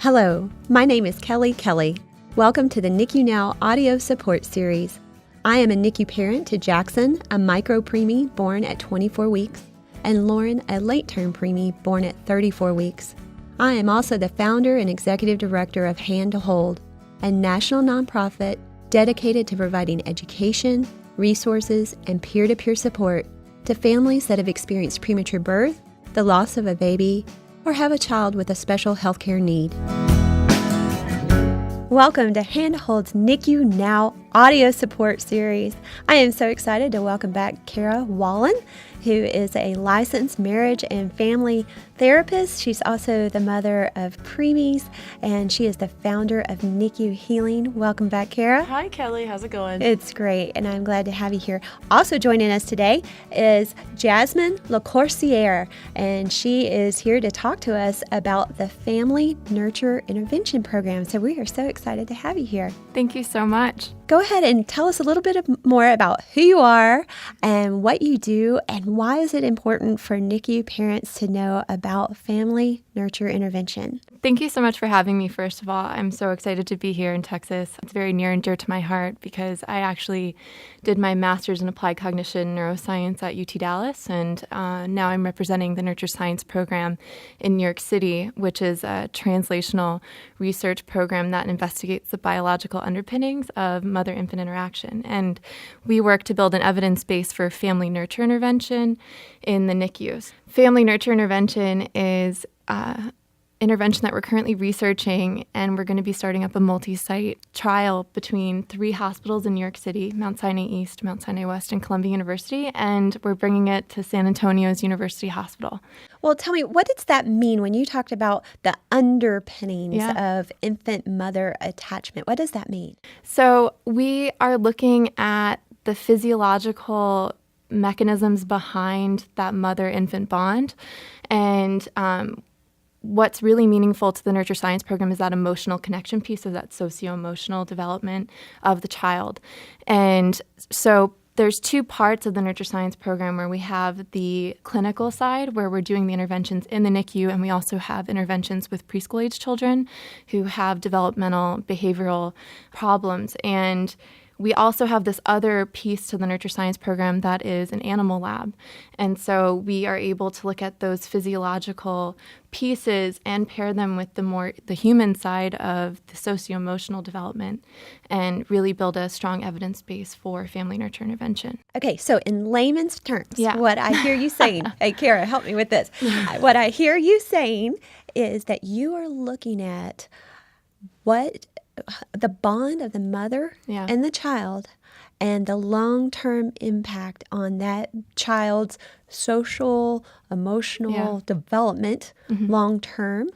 Hello, my name is Kelly. Welcome to the NICU Now audio support series. I am a NICU parent to Jackson, a micro-preemie born at 24 weeks, and Lauren, a late-term preemie born at 34 weeks. I am also the founder and executive director of Hand to Hold, a national nonprofit dedicated to providing education, resources, and peer-to-peer support to families that have experienced premature birth, the loss of a baby, or have a child with a special healthcare need. Welcome to Hand to Hold's NICU Now audio support series. I am so excited to welcome back Kara Wallen, who is a licensed marriage and family therapist. She's also the mother of preemies, and she is the founder of NICU Healing. Welcome back, Kara. Hi, Kelly. How's it going? It's great, and I'm glad to have you here. Also joining us today is Jasmine LaCourciere, and she is here to talk to us about the Family Nurture Intervention Program. So we are so excited to have you here. Thank you so much. Go ahead and tell us a little bit more about who you are and what you do, and why is it important for NICU parents to know about Family Nurture Intervention? Thank you so much for having me, first of all. I'm so excited to be here in Texas. It's very near and dear to my heart because I actually did my master's in applied cognition neuroscience at UT Dallas, and now I'm representing the Nurture Science program in New York City, which is a translational research program that investigates the biological underpinnings of mother-infant interaction. And we work to build an evidence base for family nurture intervention in the NICUs. Family nurture intervention is intervention that we're currently researching, and we're going to be starting up a multi-site trial between 3 hospitals in New York City, Mount Sinai East, Mount Sinai West, and Columbia University, and we're bringing it to San Antonio's University Hospital. Well, tell me, what does that mean when you talked about the underpinnings of infant-mother attachment? What does that mean? So we are looking at the physiological mechanisms behind that mother-infant bond, and what's really meaningful to the Nurture Science program is that emotional connection piece of that socio-emotional development of the child. And so there's 2 parts of the Nurture Science program where we have the clinical side where we're doing the interventions in the NICU, and we also have interventions with preschool-age children who have developmental behavioral problems. And we also have this other piece to the Nurture Science program that is an animal lab. And so we are able to look at those physiological pieces and pair them with the human side of the socio-emotional development and really build a strong evidence base for family nurture intervention. Okay, so in layman's terms, Yeah. what I hear you saying, hey, Kara, help me with this. What I hear you saying is that you are looking at what the bond of the mother and the child and the long-term impact on that child's social, emotional development long-term,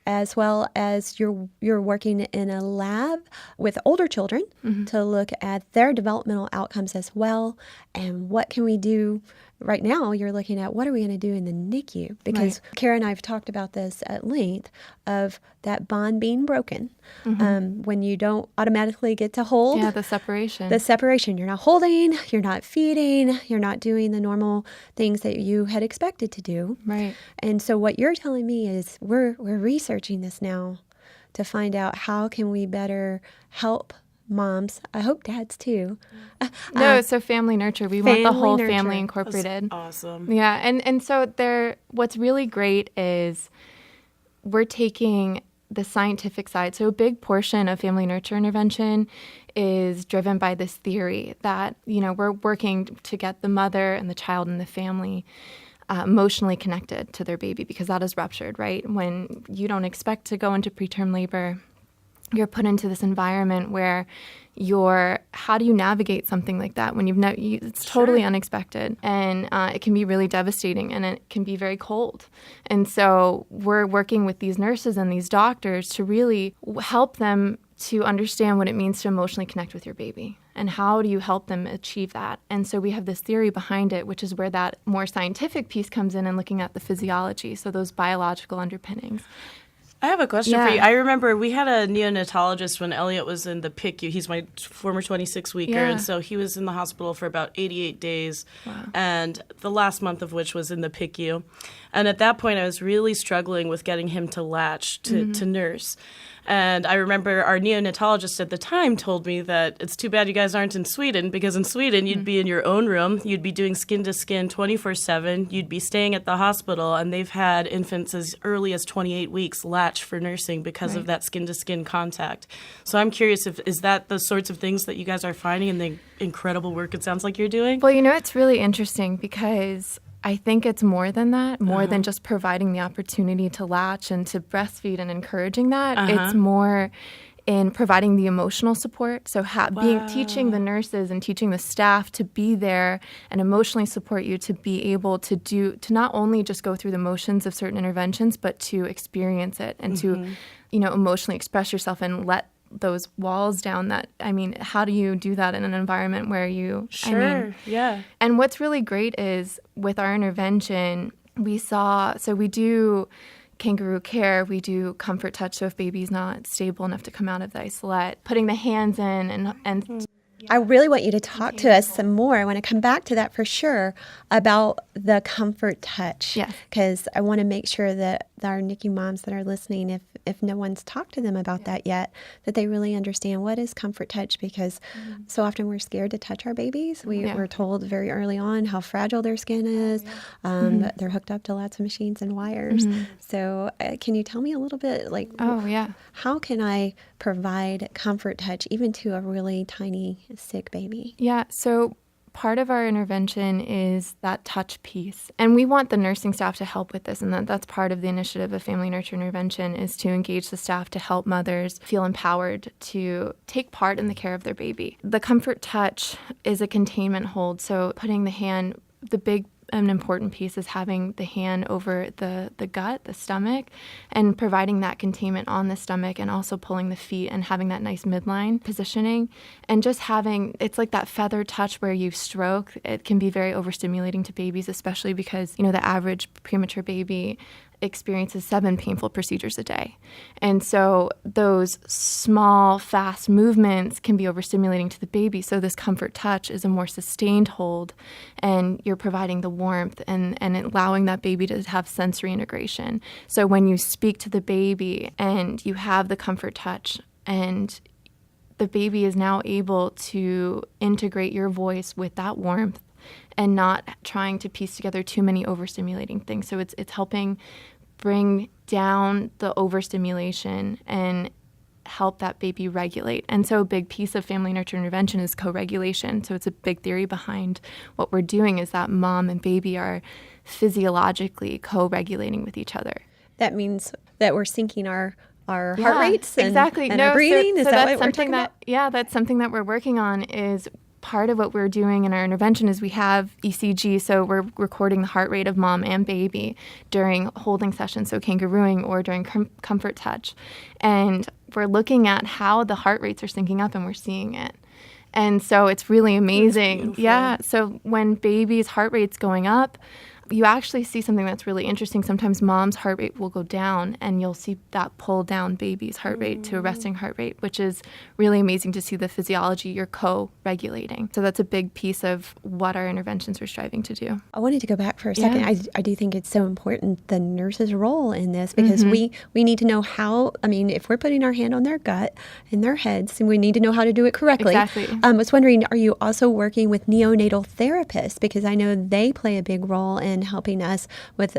as well as you're working in a lab with older children to look at their developmental outcomes as well. And what can we do? Right now, you're looking at what are we going to do in the NICU? Because Kara and I have talked about this at length of that bond being broken when you don't automatically get to hold. Yeah, the separation. The separation. You're not holding, you're not feeding, you're not doing the normal things that you had expected to do. Right. And so what you're telling me is we're researching this now to find out how can we better help moms, I hope dads too. No, so family nurture. We want the whole nurture. family incorporated. That's awesome. Yeah, and so what's really great is we're taking the scientific side. So a big portion of family nurture intervention is driven by this theory that, we're working to get the mother and the child and the family emotionally connected to their baby because that is ruptured, right? When you don't expect to go into preterm labor, you're put into this environment where how do you navigate something like that when it's totally unexpected, and it can be really devastating, and it can be very cold. And so we're working with these nurses and these doctors to really help them to understand what it means to emotionally connect with your baby and how do you help them achieve that. And so we have this theory behind it, which is where that more scientific piece comes in and looking at the physiology, so those biological underpinnings. I have a question for you. I remember we had a neonatologist when Elliot was in the PICU. He's my former 26-weeker, and so he was in the hospital for about 88 days, and the last month of which was in the PICU. And at that point, I was really struggling with getting him to latch, to nurse. And I remember our neonatologist at the time told me that it's too bad you guys aren't in Sweden, because in Sweden you'd be in your own room, you'd be doing skin-to-skin 24/7, you'd be staying at the hospital, and they've had infants as early as 28 weeks latch for nursing because of that skin-to-skin contact. So I'm curious, is that the sorts of things that you guys are finding in the incredible work it sounds like you're doing? Well, it's really interesting because I think it's more than that, more than just providing the opportunity to latch and to breastfeed and encouraging that. It's more in providing the emotional support. So teaching the nurses and teaching the staff to be there and emotionally support you, to be able to not only just go through the motions of certain interventions, but to experience it and to, emotionally express yourself and let those walls down. How do you do that in an environment where you... And what's really great is with our intervention, we do kangaroo care, we do comfort touch, so if baby's not stable enough to come out of the isolette, putting the hands in and I really want you to talk to us some more. I want to come back to that for sure about the comfort touch. Yes. Because I want to make sure that our NICU moms that are listening, if no one's talked to them about that yet, that they really understand what is comfort touch, because so often we're scared to touch our babies. We're told very early on how fragile their skin is. That they're hooked up to lots of machines and wires. So can you tell me a little bit, how can I provide comfort touch even to a really tiny sick baby? Yeah, so part of our intervention is that touch piece. And we want the nursing staff to help with this, and that's part of the initiative of Family Nurture Intervention, is to engage the staff to help mothers feel empowered to take part in the care of their baby. The comfort touch is a containment hold, so putting the hand, the big an important piece is having the hand over the gut, the stomach, and providing that containment on the stomach, and also pulling the feet and having that nice midline positioning. And just it's like that feather touch where you stroke. It can be very overstimulating to babies, especially because, the average premature baby experiences 7 painful procedures a day. And so those small, fast movements can be overstimulating to the baby. So this comfort touch is a more sustained hold, and you're providing the warmth and allowing that baby to have sensory integration. So when you speak to the baby and you have the comfort touch, and the baby is now able to integrate your voice with that warmth, and not trying to piece together too many overstimulating things. So it's helping bring down the overstimulation and help that baby regulate. And so a big piece of family nurture intervention is co-regulation. So it's a big theory behind what we're doing, is that mom and baby are physiologically co-regulating with each other. That means that we're syncing our heart rates and our breathing? So is that what we're talking about? Yeah, that's something that we're working on. Is part of what we're doing in our intervention is we have ECG, so we're recording the heart rate of mom and baby during holding sessions, so kangarooing, or during comfort touch. And we're looking at how the heart rates are syncing up, and we're seeing it. And so it's really amazing. Yeah, so when baby's heart rate's going up, you actually see something that's really interesting. Sometimes mom's heart rate will go down, and you'll see that pull down baby's heart rate to a resting heart rate, which is really amazing to see the physiology. You're co-regulating. So that's a big piece of what our interventions are striving to do. I wanted to go back for a second. I do think it's so important, the nurse's role in this, because we need to know how, if we're putting our hand on their gut and their heads, and we need to know how to do it correctly. Exactly. I was wondering, are you also working with neonatal therapists? Because I know they play a big role in helping us with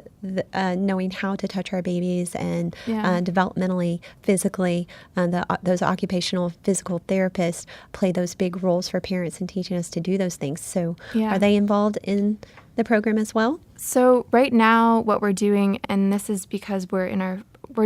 knowing how to touch our babies and developmentally, physically. Those occupational physical therapists play those big roles for parents in teaching us to do those things. So are they involved in the program as well? So right now what we're doing, and this is because we're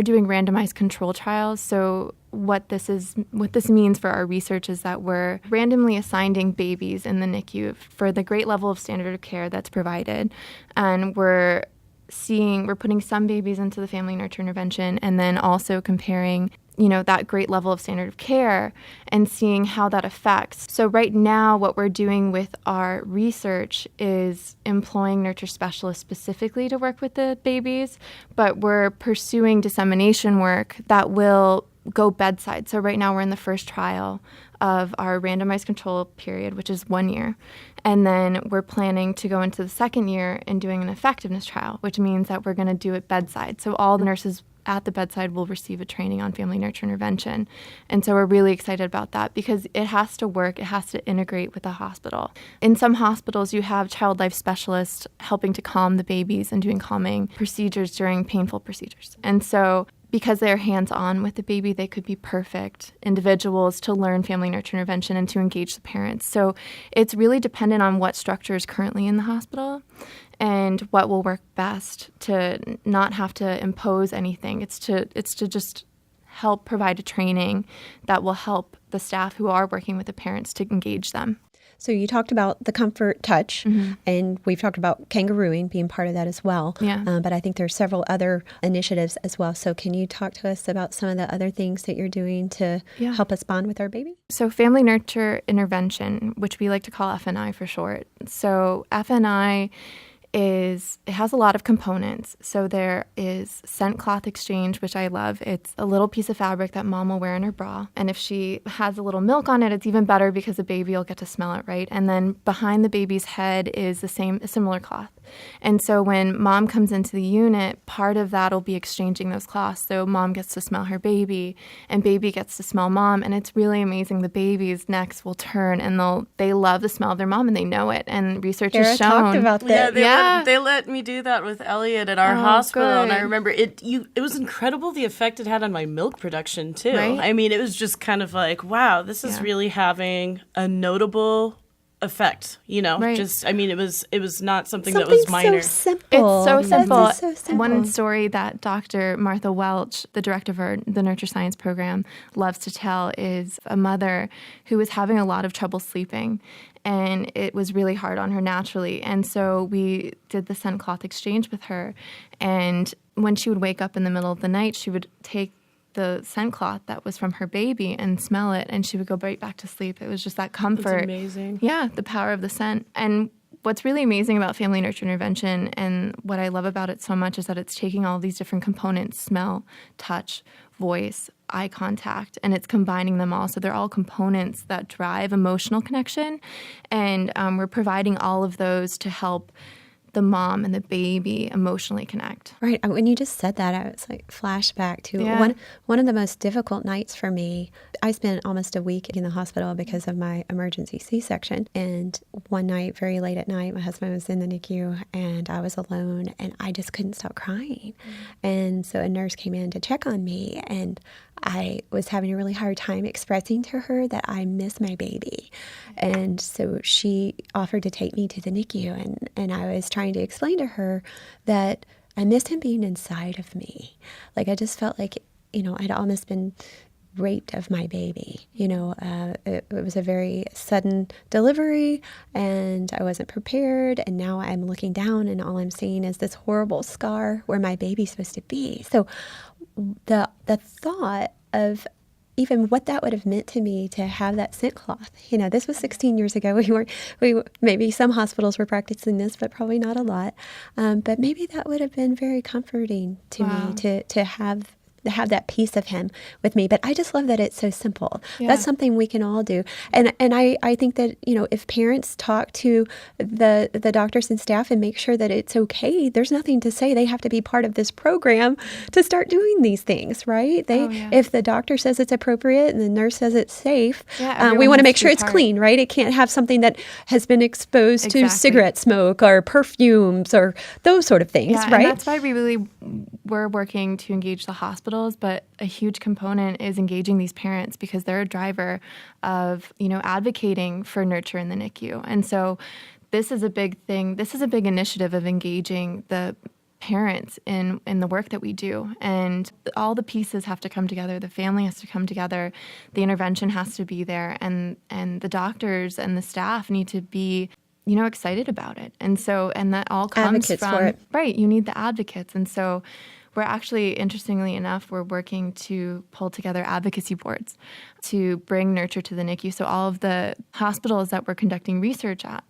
doing randomized control trials. So what this means for our research is that we're randomly assigning babies in the NICU for the great level of standard of care that's provided. And we're putting some babies into the family nurture intervention, and then also comparing that great level of standard of care and seeing how that affects. So right now, what we're doing with our research is employing nurture specialists specifically to work with the babies, but we're pursuing dissemination work that will go bedside. So right now we're in the first trial of our randomized control period, which is 1 year. And then we're planning to go into the second year and doing an effectiveness trial, which means that we're going to do it bedside. So all the nurses at the bedside will receive a training on family nurture intervention. And so we're really excited about that because it has to work. It has to integrate with the hospital. In some hospitals, you have child life specialists helping to calm the babies and doing calming procedures during painful procedures. And so because they're hands-on with the baby, they could be perfect individuals to learn family nurture intervention and to engage the parents. So it's really dependent on what structure is currently in the hospital and what will work best to not have to impose anything. It's to just help provide a training that will help the staff who are working with the parents to engage them. So you talked about the comfort touch, and we've talked about kangarooing being part of that as well. Yeah. But I think there's several other initiatives as well. So can you talk to us about some of the other things that you're doing to help us bond with our baby? So family nurture intervention, which we like to call FNI for short. So FNI it has a lot of components. So there is scent cloth exchange, which I love. It's a little piece of fabric that mom will wear in her bra. And if she has a little milk on it, it's even better because the baby will get to smell it, right? And then behind the baby's head is a similar cloth. And so when mom comes into the unit, part of that will be exchanging those cloths. So mom gets to smell her baby and baby gets to smell mom. And it's really amazing. The baby's necks will turn and they love the smell of their mom and they know it. And research has shown. Talked about that. They let me do that with Elliot at our hospital. Good. And I remember it was incredible the effect it had on my milk production too. Right? I mean, it was just kind of like, wow, this is really having a notable effect, Right. Just, I mean, it was not something that was minor. So simple. It's so simple. So simple. One story that Dr. Martha Welch, the director of the Nurture Science program, loves to tell is a mother who was having a lot of trouble sleeping. And it was really hard on her naturally. And so we did the scent cloth exchange with her. And when she would wake up in the middle of the night, she would take the scent cloth that was from her baby and smell it, and she would go right back to sleep. It was just that comfort. That's amazing. Yeah, the power of the scent. And what's really amazing about family nurture intervention and what I love about it so much is that it's taking all these different components, smell, touch, voice, eye contact, and it's combining them all. So they're all components that drive emotional connection, and we're providing all of those to help the mom and the baby emotionally connect. Right. When you just said that, I was like flashback to one of the most difficult nights for me. I spent almost a week in the hospital because of my emergency C-section. And one night, very late at night, my husband was in the NICU and I was alone and I just couldn't stop crying. And so a nurse came in to check on me and I was having a really hard time expressing to her that I miss my baby. And so she offered to take me to the NICU, and I was trying to explain to her that I missed him being inside of me. Like I just felt like, I'd almost been raped of my baby. It was a very sudden delivery and I wasn't prepared. And now I'm looking down and all I'm seeing is this horrible scar where my baby's supposed to be. So the thought of even what that would have meant to me to have that scent cloth. This was 16 years ago. Maybe some hospitals were practicing this, but probably not a lot. But maybe that would have been very comforting to me to have that piece of him with me. But I just love that it's so simple. Yeah. That's something we can all do. And I think that, if parents talk to the doctors and staff and make sure that it's okay, there's nothing to say they have to be part of this program to start doing these things, right? If the doctor says it's appropriate and the nurse says it's safe, we want to make sure it's clean, right? It can't have something that has been exposed to cigarette smoke or perfumes or those sort of things, right? And that's why we're working to engage the hospital. But a huge component is engaging these parents because they're a driver of, advocating for nurture in the NICU. And so this is a big thing. This is a big initiative of engaging the parents in the work that we do. And all the pieces have to come together. The family has to come together. The intervention has to be there. And the doctors and the staff need to be excited about it. And that all comes advocates from, for it. Right, you need the advocates. And so we're actually, interestingly enough, we're working to pull together advocacy boards to bring nurture to the NICU. So all of the hospitals that we're conducting research at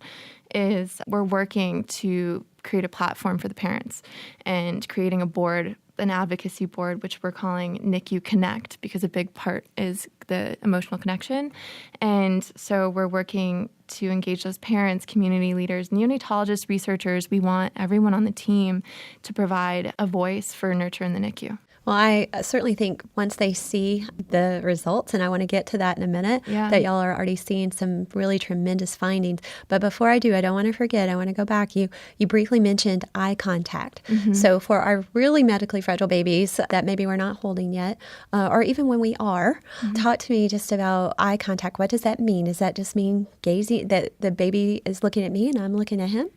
we're working to create a platform for the parents and creating a board, an advocacy board, which we're calling NICU Connect, because a big part is the emotional connection. And so we're working to engage those parents, community leaders, neonatologists, researchers. We want everyone on the team to provide a voice for nurture in the NICU. Well, I certainly think once they see the results, and I want to get to that in a minute, that y'all are already seeing some really tremendous findings. But before I do, I don't want to forget, I want to go back. You briefly mentioned eye contact. Mm-hmm. So for our really medically fragile babies that maybe we're not holding yet, or even when we are, talk to me just about eye contact. What does that mean? Does that just mean gazing, that the baby is looking at me and I'm looking at him?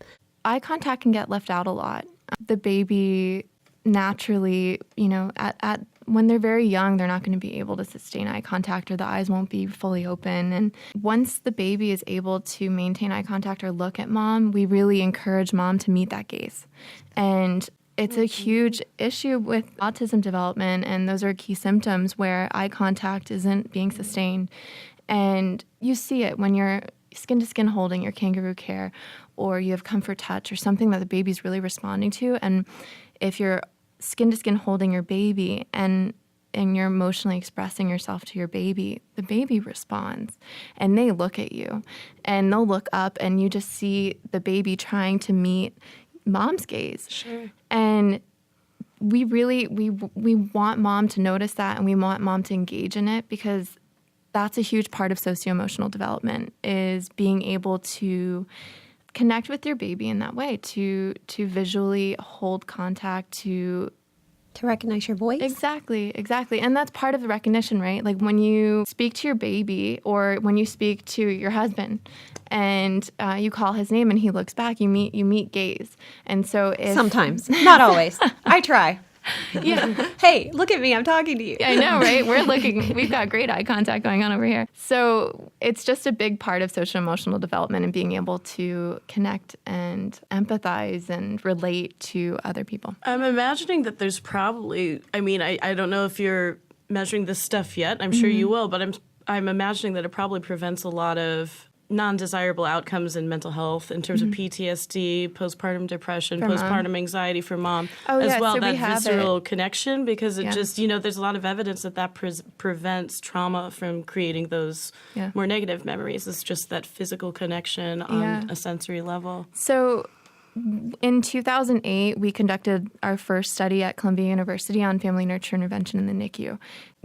Eye contact can get left out a lot. The baby naturally, at when they're very young, they're not going to be able to sustain eye contact, or the eyes won't be fully open. And once the baby is able to maintain eye contact or look at mom, we really encourage mom to meet that gaze. And it's a huge issue with autism development, and those are key symptoms where eye contact isn't being sustained. And you see it when you're skin-to-skin holding your kangaroo care, or you have comfort touch, or something that the baby's really responding to. And if you're skin-to-skin holding your baby and you're emotionally expressing yourself to your baby, the baby responds. And they look at you. And they'll look up, and you just see the baby trying to meet mom's gaze. Sure. And we want mom to notice that, and we want mom to engage in it, because that's a huge part of socio-emotional development, is being able to connect with your baby in that way, to visually hold contact, to recognize your voice. Exactly. And that's part of the recognition, right? Like when you speak to your baby, or when you speak to your husband and you call his name and he looks back, you meet gaze. And so sometimes, not always. I try. Yeah. Hey, look at me. I'm talking to you. I know, right? We've got great eye contact going on over here. So it's just a big part of social emotional development, and being able to connect and empathize and relate to other people. I'm imagining that there's probably, I don't know if you're measuring this stuff yet. I'm sure you will, but I'm imagining that it probably prevents a lot of non-desirable outcomes in mental health in terms of PTSD, postpartum depression, postpartum anxiety for mom, as well. So that visceral connection, because it just, there's a lot of evidence that prevents trauma from creating those more negative memories. It's just that physical connection on a sensory level. So in 2008, we conducted our first study at Columbia University on family nurture intervention in the NICU.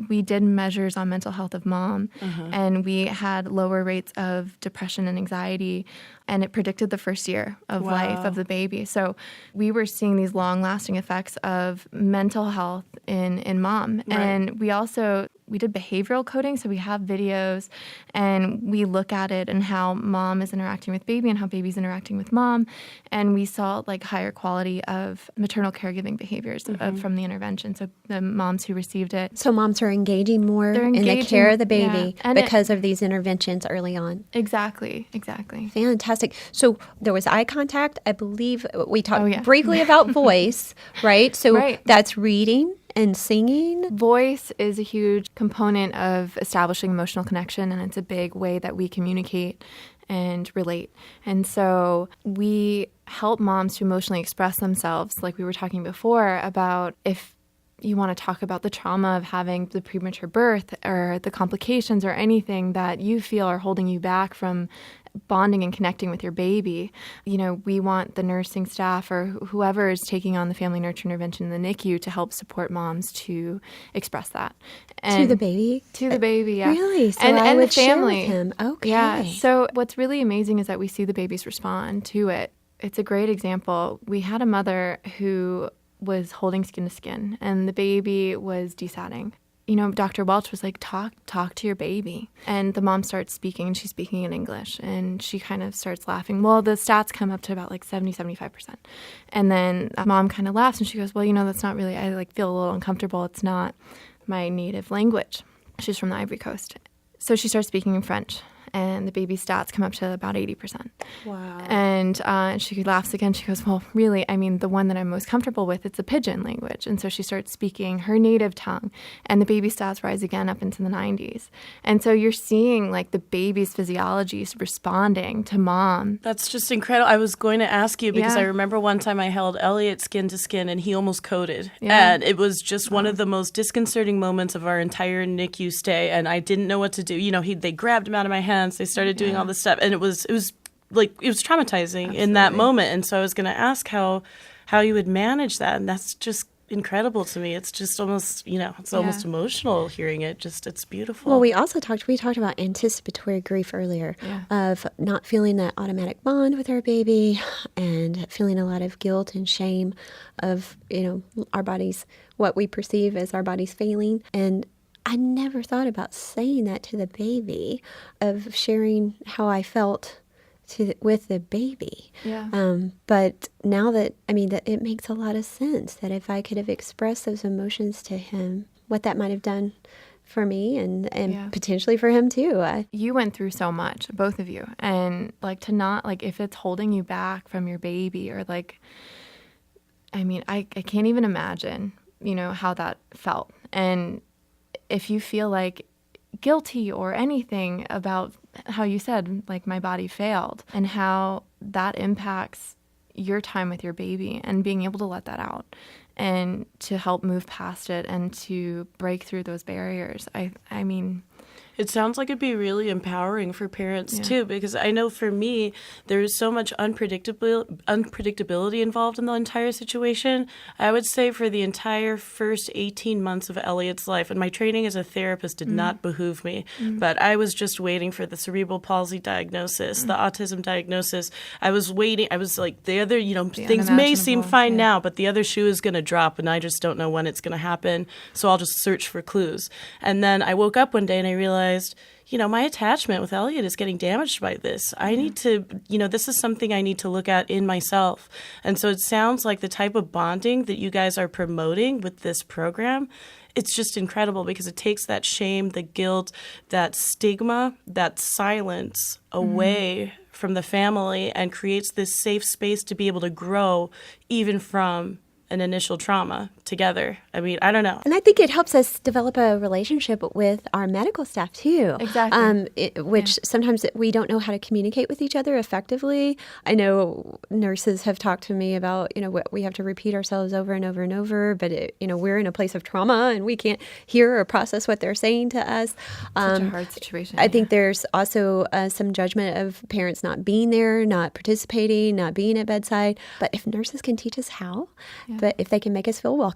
We did measures on mental health of mom, and we had lower rates of depression and anxiety, and it predicted the first year of life of the baby. So we were seeing these long-lasting effects of mental health in mom. Right. And we did behavioral coding, so we have videos, and we look at it and how mom is interacting with baby and how baby's interacting with mom, and we saw higher quality of maternal caregiving behaviors from the intervention. So the moms who received it. So moms are engaging more in the care of the baby because of these interventions early on. Exactly. Fantastic. So there was eye contact. I believe we talked briefly about voice, right? So that's reading and singing. Voice is a huge component of establishing emotional connection, and it's a big way that we communicate and relate. And so we help moms to emotionally express themselves, like we were talking before, about if you want to talk about the trauma of having the premature birth or the complications or anything that you feel are holding you back from bonding and connecting with your baby. We want the nursing staff or whoever is taking on the family nurture intervention in the NICU to help support moms to express that. And to the baby? To the baby, yeah. Really? So and would the family. Share with him. Okay. Yeah. So what's really amazing is that we see the babies respond to it. It's a great example. We had a mother who was holding skin to skin, and the baby was desatting. Dr. Welch was like, talk to your baby. And the mom starts speaking, and she's speaking in English, and she kind of starts laughing. Well, the stats come up to about 70-75%. And then mom kind of laughs, and she goes, well, that's not really, I feel a little uncomfortable. It's not my native language. She's from the Ivory Coast. So she starts speaking in French. and the baby stats come up to about 80%. Wow. And she laughs again. She goes, well, really, I mean, the one that I'm most comfortable with, it's a pidgin language. And so she starts speaking her native tongue, and the baby stats rise again up into the 90s. And so you're seeing like the baby's physiology responding to mom. That's just incredible. I was going to ask you because I remember one time I held Elliot skin to skin and he almost coded. And it was just one of the most disconcerting moments of our entire NICU stay. And I didn't know what to do. You know, they grabbed him out of my hands. They started doing all this stuff. And it was traumatizing in that moment. And so I was going to ask how you would manage that. And that's just incredible to me. It's just almost, it's almost emotional hearing it. It's beautiful. Well, we talked about anticipatory grief earlier, of not feeling that automatic bond with our baby and feeling a lot of guilt and shame of, our bodies, what we perceive as our bodies failing. And I never thought about saying that to the baby, of sharing how I felt with the baby. But now that it makes a lot of sense that if I could have expressed those emotions to him, what that might have done for me and potentially for him too. You went through so much, both of you, and to not if it's holding you back from your baby, or I can't even imagine, how that felt. And if you feel guilty or anything about how you said, my body failed, and how that impacts your time with your baby, and being able to let that out and to help move past it and to break through those barriers. I mean, it sounds like it'd be really empowering for parents too, because I know for me, there's so much unpredictability involved in the entire situation. I would say for the entire first 18 months of Elliot's life, and my training as a therapist did not behoove me, but I was just waiting for the cerebral palsy diagnosis, the autism diagnosis. I was waiting. I was the other, things may seem fine now, but the other shoe is going to drop, and I just don't know when it's going to happen. So I'll just search for clues. And then I woke up one day and I realized, my attachment with Elliot is getting damaged by this. I need to, this is something I need to look at in myself. And so it sounds like the type of bonding that you guys are promoting with this program, it's just incredible, because it takes that shame, the guilt, that stigma, that silence away from the family, and creates this safe space to be able to grow even from an initial trauma together. I mean, I don't know. And I think it helps us develop a relationship with our medical staff too. Exactly. Which sometimes we don't know how to communicate with each other effectively. I know nurses have talked to me about, we have to repeat ourselves over and over and over, but we're in a place of trauma and we can't hear or process what they're saying to us. Such a hard situation. I think there's also some judgment of parents not being there, not participating, not being at bedside. But if nurses can teach us how, but if they can make us feel welcome,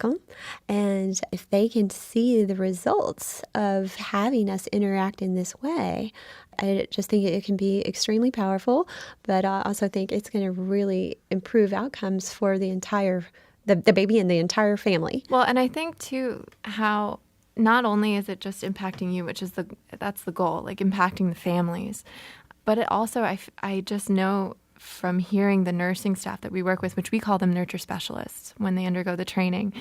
and if they can see the results of having us interact in this way, I just think it can be extremely powerful. But I also think it's going to really improve outcomes for the entire, the baby and the entire family. Well, and I think too, how not only is it just impacting you, which is that's the goal, impacting the families, but it also, I just know from hearing the nursing staff that we work with, which we call them nurture specialists when they undergo the training,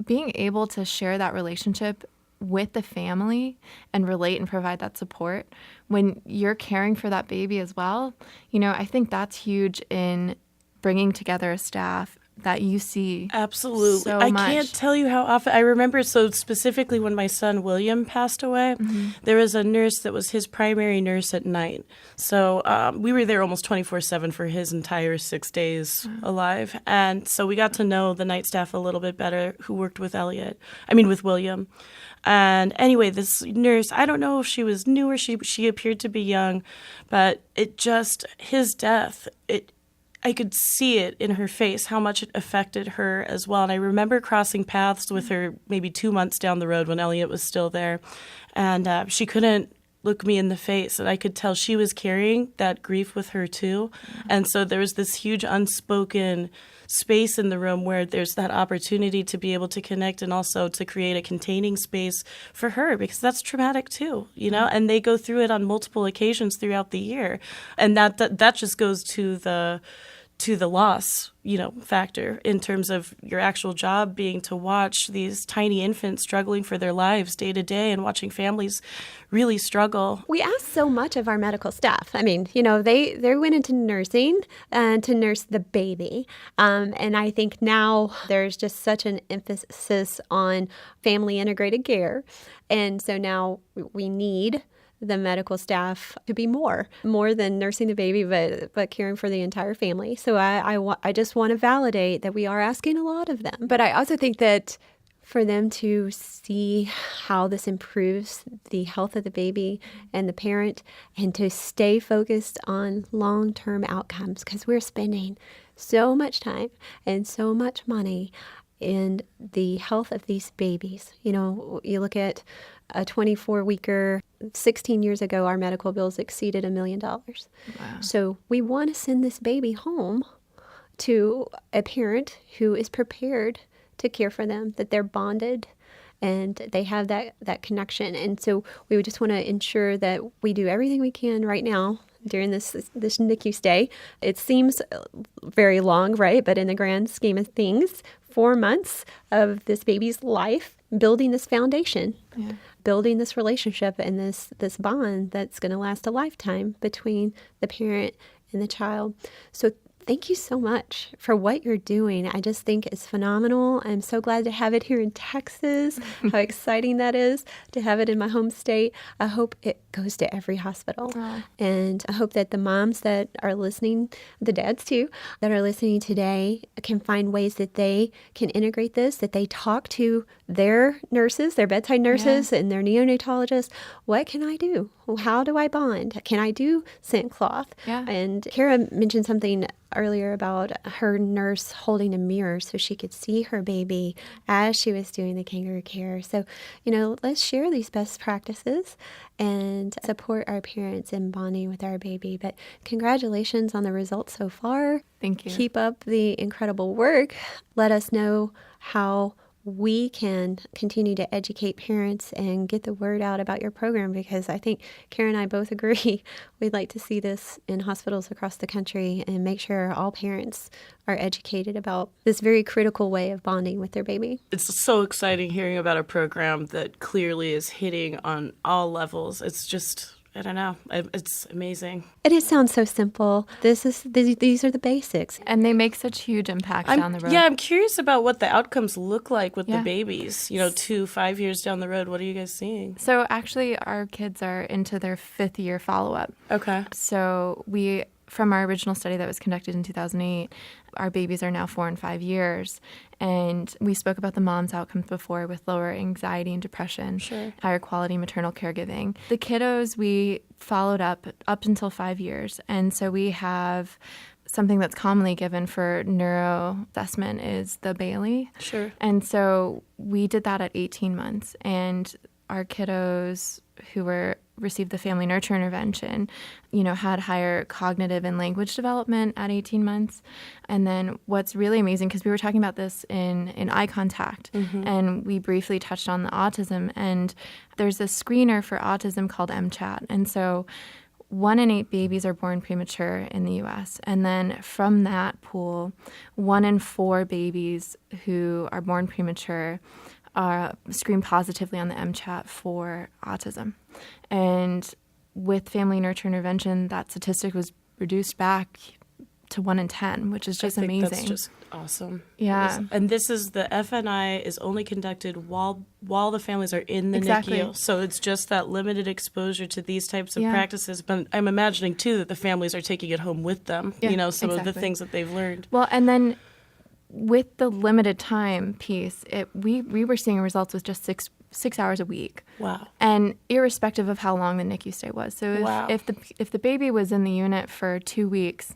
being able to share that relationship with the family and relate and provide that support when you're caring for that baby as well, I think that's huge in bringing together a staff that you see. Absolutely. So I much. can't tell you how often. I remember, so specifically when my son William passed away, there was a nurse that was his primary nurse at night. So we were there almost 24/7 for his entire 6 days alive. And so we got to know the night staff a little bit better who worked with with William. And anyway, this nurse, I don't know if she was new or she appeared to be young, but his death, I could see it in her face, how much it affected her as well. And I remember crossing paths with her maybe 2 months down the road when Elliot was still there. And she couldn't look me in the face. And I could tell she was carrying that grief with her too. And so there was this huge unspoken space in the room where there's that opportunity to be able to connect and also to create a containing space for her, because that's traumatic too, and they go through it on multiple occasions throughout the year. And that just goes to to the loss, factor in terms of your actual job being to watch these tiny infants struggling for their lives day to day and watching families really struggle. We ask so much of our medical staff. I mean, they went into nursing to nurse the baby. And I think now there's just such an emphasis on family integrated care. And so now we need the medical staff to be more than nursing the baby, but caring for the entire family. So I just want to validate that we are asking a lot of them. But I also think that for them to see how this improves the health of the baby and the parent, and to stay focused on long-term outcomes, because we're spending so much time and so much money in the health of these babies. You look at a 24-weeker, 16 years ago, our medical bills exceeded $1 million. Wow. So we want to send this baby home to a parent who is prepared to care for them, that they're bonded and they have that connection. And so we would just want to ensure that we do everything we can right now during this NICU stay. It seems very long, right? But in the grand scheme of things, 4 months of this baby's life, building this foundation, building this relationship and this bond that's going to last a lifetime between the parent and the child. So thank you so much for what you're doing. I just think it's phenomenal. I'm so glad to have it here in Texas. How exciting that is to have it in my home state. I hope it goes to every hospital. Oh. And I hope that the moms that are listening, the dads too, that are listening today can find ways that they can integrate this, that they talk to their nurses, their bedside nurses and their neonatologists. What can I do? How do I bond? Can I do scent cloth? Yeah. And Kara mentioned something earlier about her nurse holding a mirror so she could see her baby as she was doing the kangaroo care. So, let's share these best practices and support our parents in bonding with our baby. But congratulations on the results so far. Thank you. Keep up the incredible work. Let us know how we can continue to educate parents and get the word out about your program, because I think Karen and I both agree we'd like to see this in hospitals across the country and make sure all parents are educated about this very critical way of bonding with their baby. It's so exciting hearing about a program that clearly is hitting on all levels. It's just, I don't know. It's amazing. It sounds so simple. These are the basics. And they make such huge impacts down the road. Yeah, I'm curious about what the outcomes look like with the babies. 5 years down the road, what are you guys seeing? So actually, our kids are into their 5th year follow-up. Okay. So from our original study that was conducted in 2008, our babies are now 4 and 5 years. And we spoke about the mom's outcomes before with lower anxiety and depression, higher quality maternal caregiving. The kiddos, we followed up until 5 years. And so we have something that's commonly given for neuro assessment is the Bailey. Sure. And so we did that at 18 months. And our kiddos who received the family nurture intervention, had higher cognitive and language development at 18 months. And then what's really amazing, because we were talking about this in eye contact, and we briefly touched on the autism, and there's a screener for autism called MCHAT. And so 1 in 8 babies are born premature in the U.S. And then from that pool, 1 in 4 babies who are born premature screen positively on the MCHAT for autism. And with family nurture intervention, that statistic was reduced back to 1 in 10, which is just amazing. That's just awesome. Yeah. And this is the FNI is only conducted while the families are in the NICU. So it's just that limited exposure to these types of practices. But I'm imagining, too, that the families are taking it home with them, some of the things that they've learned. Well, and then with the limited time piece, we were seeing results with just six hours a week. Wow. And irrespective of how long the NICU stay was. So if the baby was in the unit for 2 weeks,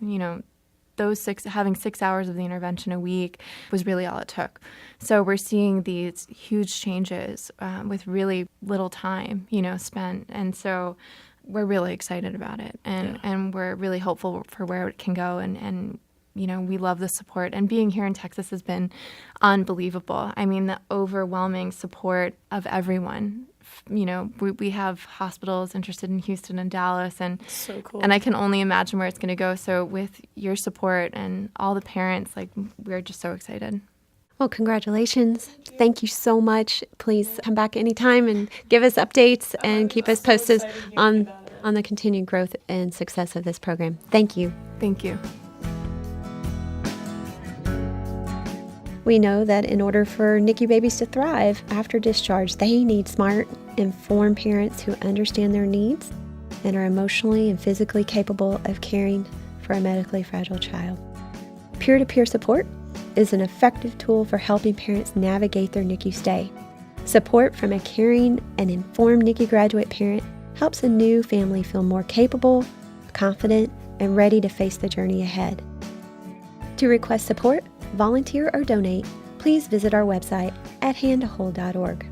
having 6 hours of the intervention a week was really all it took. So we're seeing these huge changes with really little time, spent. And so we're really excited about it. And we're really hopeful for where it can go. And we love the support. And being here in Texas has been unbelievable. I mean, the overwhelming support of everyone we have hospitals interested in Houston and Dallas, and so cool. And I can only imagine where it's going to go. So with your support and all the parents, we're just so excited. Well, congratulations. Thank you so much. Please come back anytime and give us updates and keep us posted on the continued growth and success of this program. Thank you. Thank you. We know that in order for NICU babies to thrive after discharge, they need smart, informed parents who understand their needs and are emotionally and physically capable of caring for a medically fragile child. Peer-to-peer support is an effective tool for helping parents navigate their NICU stay. Support from a caring and informed NICU graduate parent helps a new family feel more capable, confident, and ready to face the journey ahead. To request support, volunteer, or donate, please visit our website at handtohold.org.